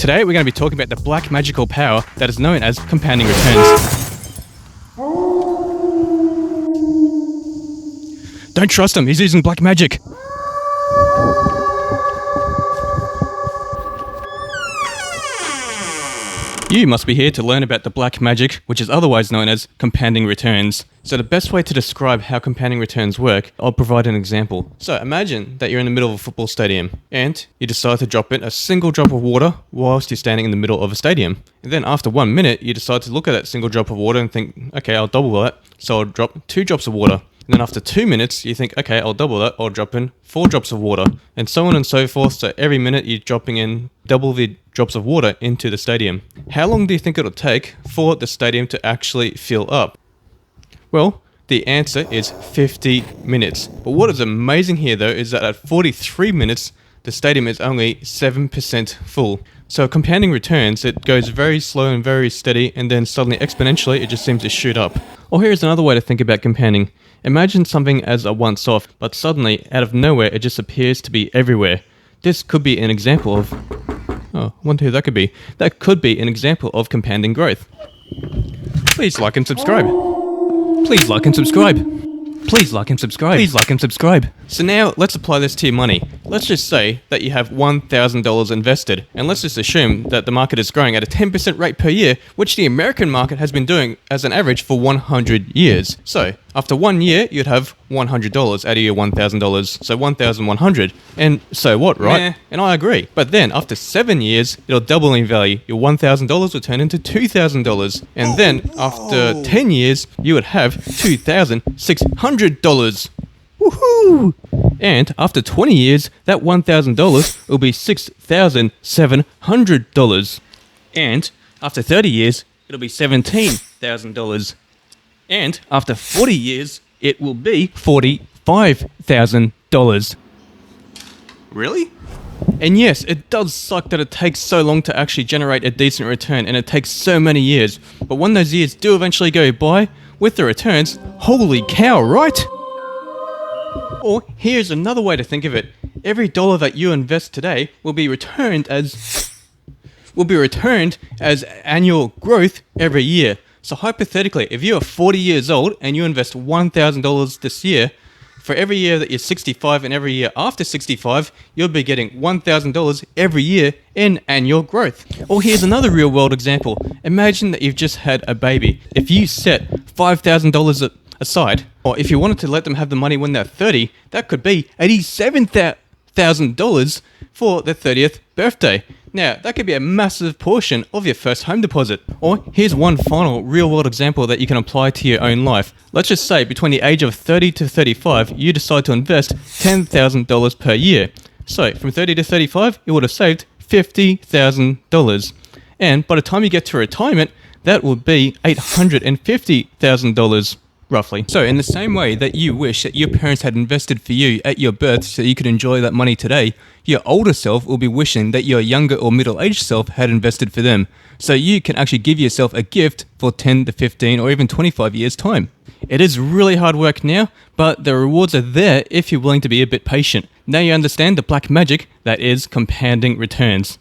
Today we're going to be talking about the black magical power that is known as compounding returns. Don't trust him, he's using black magic. You must be here to learn about the black magic, which is otherwise known as compounding returns. So the best way to describe how compounding returns work, I'll provide an example. So imagine that you're in the middle of a football stadium and you decide to drop in a single drop of water whilst you're standing in the middle of a stadium. And then after 1 minute, you decide to look at that single drop of water and think, okay, I'll double that. So I'll drop 2 drops of water. And then after 2 minutes, you think, okay, I'll double that, I'll drop in 4 drops of water, and so on and so forth. So every minute you're dropping in double the drops of water into the stadium. How long do you think it'll take for the stadium to actually fill up? Well, the answer is 50 minutes. But what is amazing here though is that at 43 minutes, the stadium is only 7% full. So compounding returns, it goes very slow and very steady, and then suddenly exponentially it just seems to shoot up. Or here's another way to think about compounding. Imagine something as a once-off, but suddenly, out of nowhere, it just appears to be everywhere. This could be an example of... Oh, I wonder who that could be. That could be an example of compounding growth. Please like and subscribe. Please like and subscribe. Please like and subscribe. Please like and subscribe. So now, let's apply this to your money. Let's just say that you have $1,000 invested, and let's just assume that the market is growing at a 10% rate per year, which the American market has been doing as an average for 100 years. So, after 1 year, you'd have $100 out of your $1,000, so 1,100. And so what, right? Yeah. And I agree. But then, after 7 years, it'll double in value. Your $1,000 will turn into $2,000. And then, after 10 years, you would have $2,600. Woohoo! And after 20 years, that $1,000 will be $6,700. And after 30 years, it'll be $17,000. And after 40 years, it will be $45,000. Really? And yes, it does suck that it takes so long to actually generate a decent return, and it takes so many years. But when those years do eventually go by, with the returns, holy cow, right? Or here's another way to think of it. Every dollar that you invest today will be returned as annual growth every year. So hypothetically, if you are 40 years old and you invest $1,000 this year, for every year that you're 65 and every year after 65, you'll be getting $1,000 every year in annual growth. Or here's another real world example. Imagine that you've just had a baby. If you set $5,000 aside, or if you wanted to let them have the money when they're 30, that could be $87,000 for their 30th birthday. Now, that could be a massive portion of your first home deposit. Or here's one final real-world example that you can apply to your own life. Let's just say between the age of 30 to 35, you decide to invest $10,000 per year. So from 30 to 35, you would have saved $50,000. And by the time you get to retirement, that would be $850,000. Roughly. So in the same way that you wish that your parents had invested for you at your birth so you could enjoy that money today, your older self will be wishing that your younger or middle-aged self had invested for them. So you can actually give yourself a gift for 10 to 15 or even 25 years' time. It is really hard work now, but the rewards are there if you're willing to be a bit patient. Now you understand the black magic that is compounding returns.